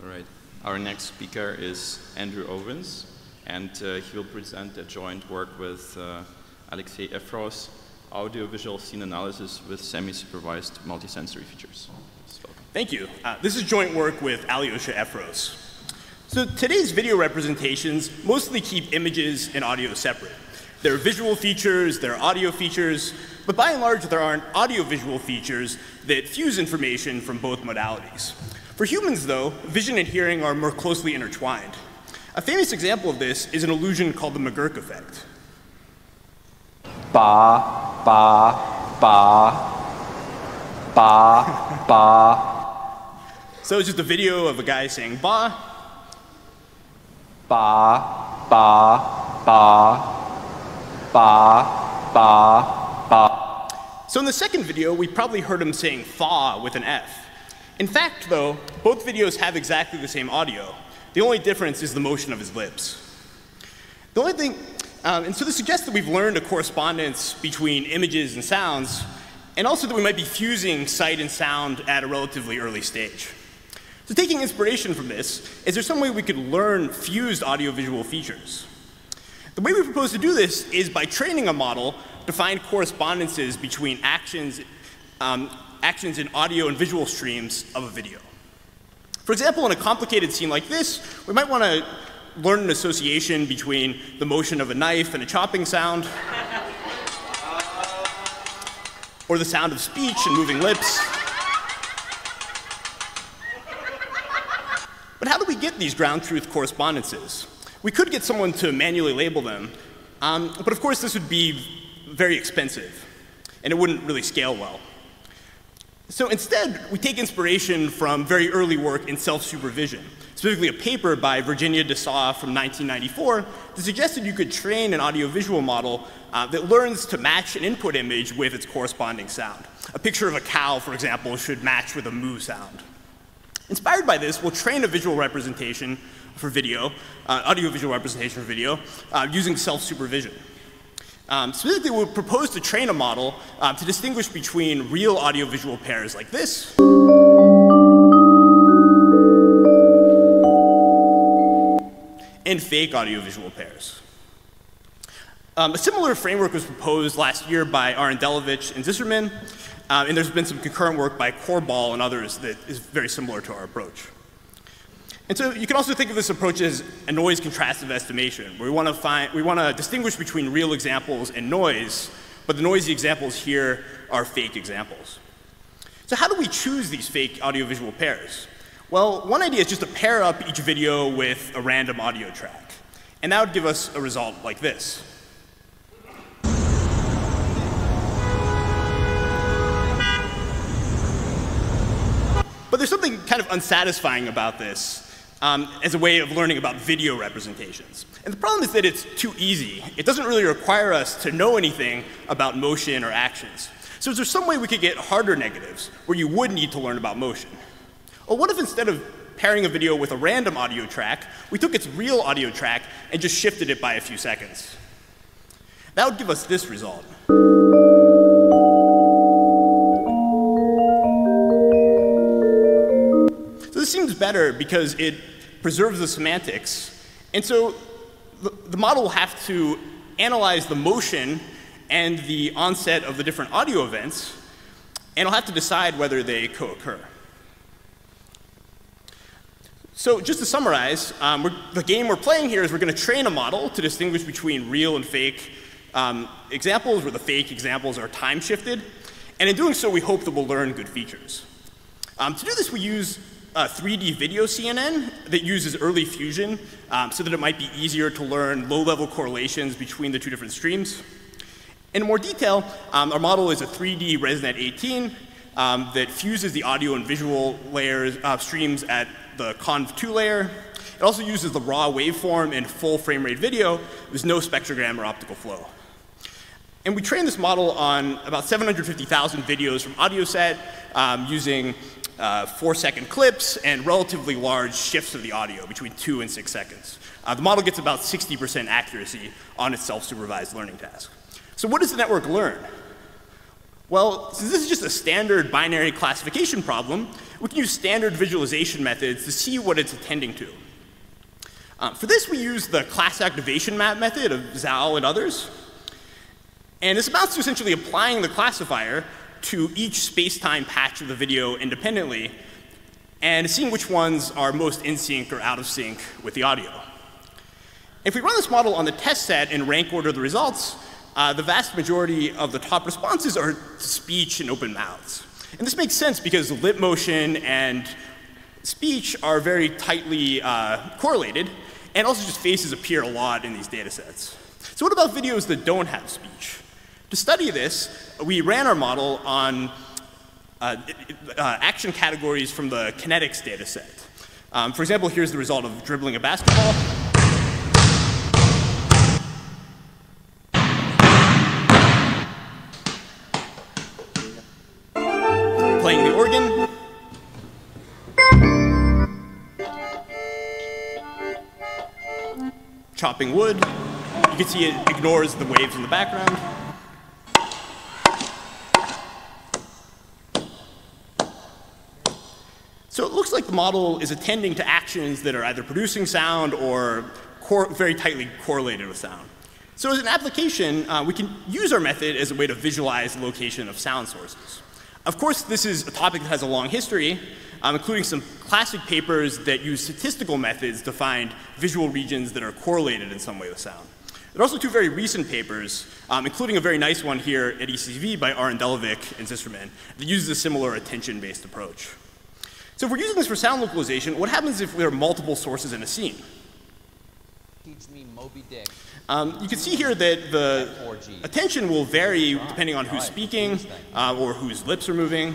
All right. Our next speaker is Andrew Owens, and he will present a joint work with Alexei Efros, audio-visual scene analysis with semi-supervised multisensory features. Thank you. This is joint work with Alexei Efros. So today's video representations mostly keep images and audio separate. There are visual features, there are audio features, but by and large there aren't audio-visual features that fuse information from both modalities. For humans, though, vision and hearing are more closely intertwined. A famous example of this is an illusion called the McGurk effect. Ba, ba, ba, ba, ba. So it's just a video of a guy saying ba, ba, ba, ba, ba, ba, ba. So in the second video, we probably heard him saying fa with an F. In fact, though, both videos have exactly the same audio. The only difference is the motion of his lips. The only thing, and so this suggests that we've learned a correspondence between images and sounds, and also that we might be fusing sight and sound at a relatively early stage. So taking inspiration from this, is there some way we could learn fused audiovisual features? The way we propose to do this is by training a model to find correspondences between actions in audio and visual streams of a video. For example, in a complicated scene like this, we might want to learn an association between the motion of a knife and a chopping sound, or the sound of speech and moving lips. But how do we get these ground truth correspondences? We could get someone to manually label them, but of course this would be very expensive, and it wouldn't really scale well. So instead, we take inspiration from very early work in self-supervision, specifically a paper by Virginia Dessaulles from 1994 that suggested you could train an audiovisual model that learns to match an input image with its corresponding sound. A picture of a cow, for example, should match with a moo sound. Inspired by this, we'll train a visual representation for video, audiovisual representation for video, using self-supervision. Specifically, we'll propose to train a model to distinguish between real audiovisual pairs like this and fake audiovisual pairs. A similar framework was proposed last year by Arendelovich and Zisserman, and there's been some concurrent work by Korbal and others that is very similar to our approach. And so you can also think of this approach as a noise contrastive estimation, where we want to distinguish between real examples and noise, but the noisy examples here are fake examples. So how do we choose these fake audiovisual pairs? Well, one idea is just to pair up each video with a random audio track, and that would give us a result like this. But there's something kind of unsatisfying about this as a way of learning about video representations. And the problem is that it's too easy. It doesn't really require us to know anything about motion or actions. So is there some way we could get harder negatives where you would need to learn about motion? Or what if instead of pairing a video with a random audio track, we took its real audio track and just shifted it by a few seconds? That would give us this result. So this seems better because it preserves the semantics. And so the model will have to analyze the motion and the onset of the different audio events, and it'll have to decide whether they co-occur. So just to summarize, the game we're playing here is we're going to train a model to distinguish between real and fake examples, where the fake examples are time shifted. And in doing so, we hope that we'll learn good features. To do this, we use 3D video CNN that uses early fusion so that it might be easier to learn low-level correlations between the two different streams. In more detail, our model is a 3D ResNet 18 that fuses the audio and visual layers streams at the conv2 layer. It also uses the raw waveform in full frame rate video. There's no spectrogram or optical flow. And we trained this model on about 750,000 videos from AudioSet using 4-second clips and relatively large shifts of the audio between 2 and 6 seconds. The model gets about 60% accuracy on its self-supervised learning task. So what does the network learn? Well, since this is just a standard binary classification problem, we can use standard visualization methods to see what it's attending to. For this, we use the class activation map method of Zhao and others. And this amounts to essentially applying the classifier to each space-time patch of the video independently and seeing which ones are most in sync or out of sync with the audio. If we run this model on the test set and rank order the results, the vast majority of the top responses are to speech and open mouths. And this makes sense because lip motion and speech are very tightly correlated, and also just faces appear a lot in these data sets. So what about videos that don't have speech? To study this, we ran our model on action categories from the kinetics data set. For example, here's the result of dribbling a basketball. Playing the organ. Chopping wood. You can see it ignores the waves in the background. So it looks like the model is attending to actions that are either producing sound or very tightly correlated with sound. So as an application, we can use our method as a way to visualize the location of sound sources. Of course, this is a topic that has a long history, including some classic papers that use statistical methods to find visual regions that are correlated in some way with sound. There are also two very recent papers, including a very nice one here at ECV by Arendelovic and Zisterman, that uses a similar attention-based approach. So if we're using this for sound localization, what happens if there are multiple sources in a scene? Teach me Moby Dick. You can see here that the attention will vary depending on who's speaking or whose lips are moving.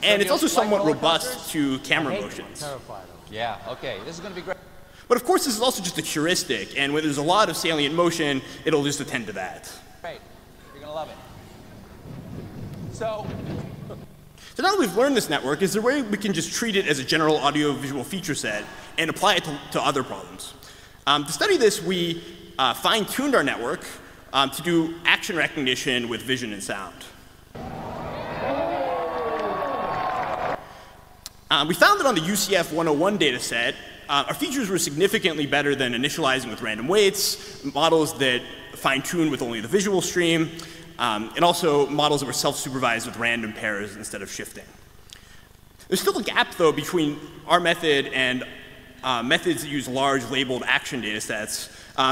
And it's also somewhat robust to camera motions. Yeah, okay, this is going to be great. But of course, this is also just a heuristic, and when there's a lot of salient motion, it'll just attend to that. Great, you're going to love it. So now that we've learned this network, is there a way we can just treat it as a general audio-visual feature set and apply it to other problems? To study this, we fine-tuned our network to do action recognition with vision and sound. We found that on the UCF 101 data set, our features were significantly better than initializing with random weights, models that fine-tune with only the visual stream, and also models that were self-supervised with random pairs instead of shifting. There's still a gap, though, between our method and methods that use large labeled action data sets,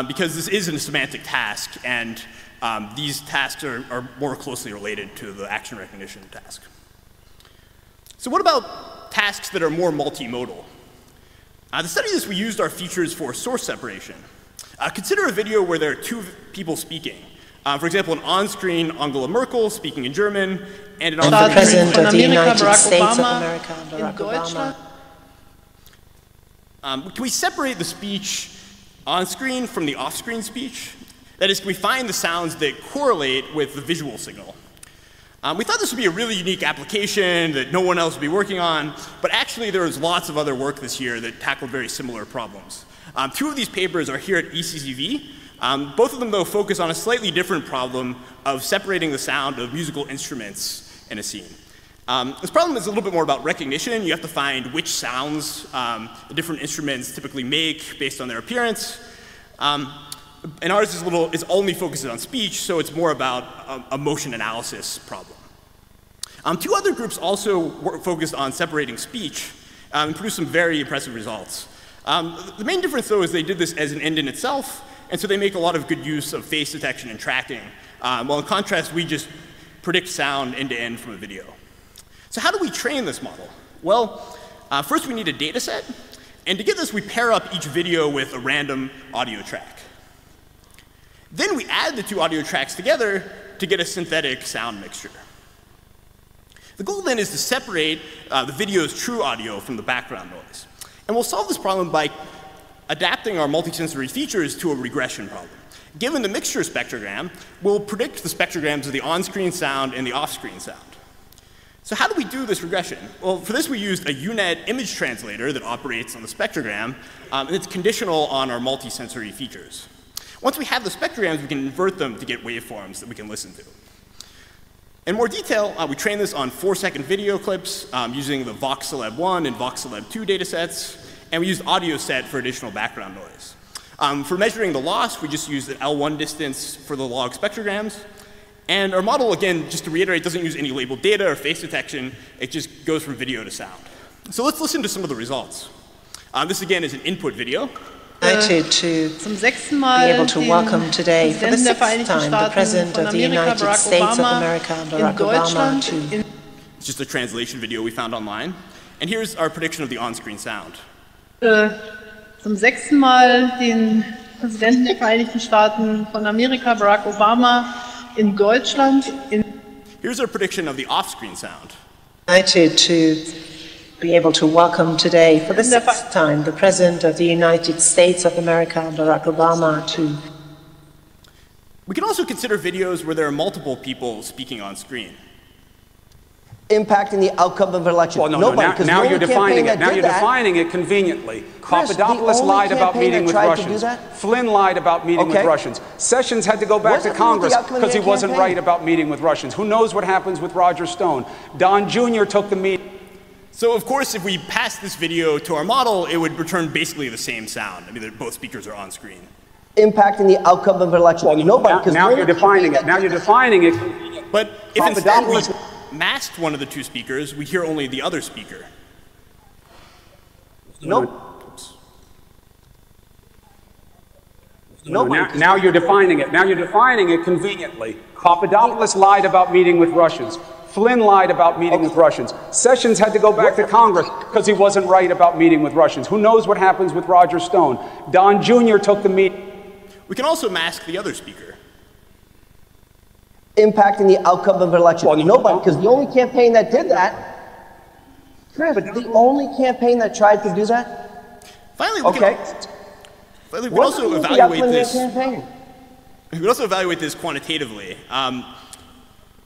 because this isn't a semantic task, and these tasks are more closely related to the action recognition task. So what about tasks that are more multimodal? To study this, we used our features for source separation. Consider a video where there are two people speaking. For example, an on-screen Angela Merkel speaking in German, and an on-screen President of the United States of America, Barack Obama. Can we separate the speech on-screen from the off-screen speech? That is, can we find the sounds that correlate with the visual signal? We thought this would be a really unique application that no one else would be working on, but actually there was lots of other work this year that tackled very similar problems. Two of these papers are here at ECCV. Both of them, though, focus on a slightly different problem of separating the sound of musical instruments in a scene. This problem is a little bit more about recognition. You have to find which sounds the different instruments typically make based on their appearance. And ours is only focused on speech, so it's more about a motion analysis problem. Two other groups also focused on separating speech and produced some very impressive results. The main difference, though, is they did this as an end in itself, and so they make a lot of good use of face detection and tracking. While in contrast, we just predict sound end to end from a video. So how do we train this model? Well, first we need a data set, and to get this, we pair up each video with a random audio track. Then we add the two audio tracks together to get a synthetic sound mixture. The goal then is to separate the video's true audio from the background noise. And we'll solve this problem by adapting our multisensory features to a regression problem. Given the mixture spectrogram, we'll predict the spectrograms of the on-screen sound and the off-screen sound. So how do we do this regression? Well, for this we used a UNet image translator that operates on the spectrogram, and it's conditional on our multisensory features. Once we have the spectrograms, we can invert them to get waveforms that we can listen to. In more detail, we trained this on 4-second video clips using the VoxCeleb1 and VoxCeleb2 datasets, and we used audio set for additional background noise. For measuring the loss, we just used the L1 distance for the log spectrograms. And our model, again, just to reiterate, doesn't use any labeled data or face detection. It just goes from video to sound. So let's listen to some of the results. This, again, is an input video. Delighted to be able to welcome today, for the 6th time, the President of the United States of America, Barack Obama, to... It's just a translation video we found online. And here's our prediction of the on-screen sound. Zum 6. Mal den Präsidenten der Vereinigten Staaten von Amerika, Barack Obama, in Deutschland. Here's our prediction of the off-screen sound. Delighted to be able to welcome today, for the 6th time, the President of the United States of America, Barack Obama, to... We can also consider videos where there are multiple people speaking on screen. Impacting the outcome of an election. Well, now you're defining it. Now you're defining it conveniently. Papadopoulos lied about meeting with Russians. Flynn lied about meeting with Russians. Sessions had to go back to Congress because he wasn't right about meeting with Russians. Who knows what happens with Roger Stone? Don Jr. took the meeting. So, of course, if we pass this video to our model, it would return basically the same sound. I mean, both speakers are on screen. Impacting the outcome of an election. Well, now you're defining it. Now you're defining it. But if instead we masked one of the two speakers, we hear only the other speaker. Nope. Now you're defining it. Now you're defining it conveniently. Papadopoulos lied about meeting with Russians. Flynn lied about meeting with Russians. Sessions had to go back to Congress because he wasn't right about meeting with Russians. Who knows what happens with Roger Stone? Don Jr. took the meeting. We can also mask the other speaker. Impacting the outcome of an election. Well, nobody, because the only campaign that did that, Chris, the only campaign that tried to do that. Finally, we can also evaluate this. We can also evaluate this quantitatively.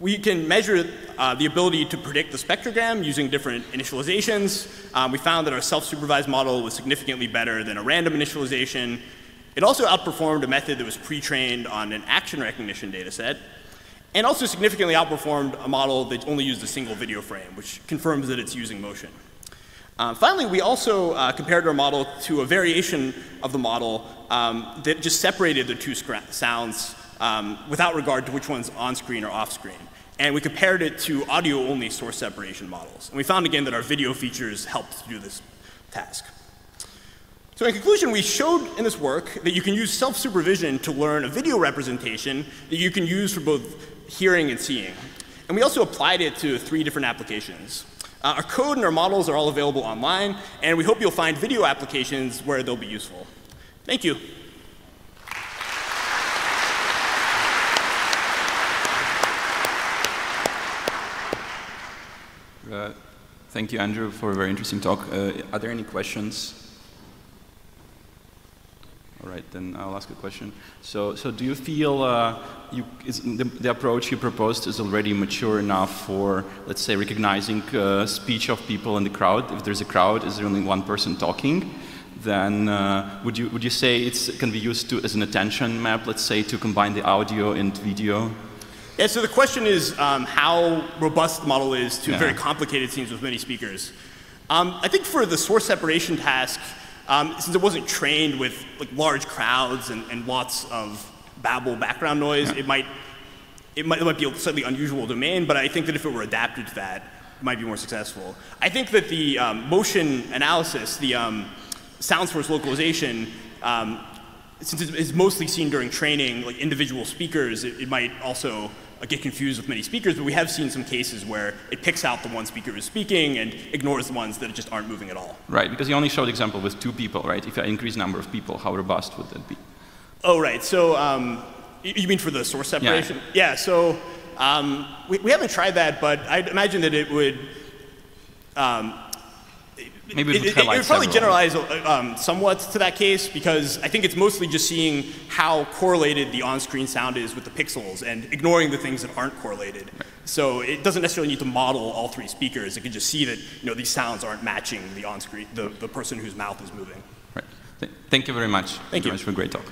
We can measure the ability to predict the spectrogram using different initializations. We found that our self-supervised model was significantly better than a random initialization. It also outperformed a method that was pre-trained on an action recognition data set, and also significantly outperformed a model that only used a single video frame, which confirms that it's using motion. Finally, we also compared our model to a variation of the model that just separated the two sounds without regard to which one's on-screen or off-screen. And we compared it to audio-only source separation models. And we found again that our video features helped to do this task. So in conclusion, we showed in this work that you can use self-supervision to learn a video representation that you can use for both hearing and seeing. And we also applied it to 3 different applications. Our code and our models are all available online, and we hope you'll find video applications where they'll be useful. Thank you. Thank you, Andrew, for a very interesting talk. Are there any questions? All right, then I'll ask a question. So do you feel the approach you proposed is already mature enough for, let's say, recognizing speech of people in the crowd? If there's a crowd, is there only one person talking? Then would you say it can be used as an attention map, let's say, to combine the audio and video? Yeah, so the question is how robust the model is to very complicated scenes with many speakers. I think for the source separation task, since it wasn't trained with large crowds and lots of babble background noise, it might be a slightly unusual domain, but I think that if it were adapted to that, it might be more successful. I think that the motion analysis, the sound source localization, since it is mostly seen during training, like individual speakers, it might also get confused with many speakers, but we have seen some cases where it picks out the one speaker who's speaking and ignores the ones that just aren't moving at all. Right, because you only showed example with 2 people, right? If I increase number of people, how robust would that be? Oh, right. So you mean for the source separation? Yeah, so we haven't tried that, but I'd imagine that it would maybe it would probably generalize somewhat to that case, because I think it's mostly just seeing how correlated the on-screen sound is with the pixels and ignoring the things that aren't correlated. Right. So it doesn't necessarily need to model all 3 speakers. It can just see that these sounds aren't matching the on-screen, the person whose mouth is moving. Right. Thank you very much. Thank you. Very much for a great talk.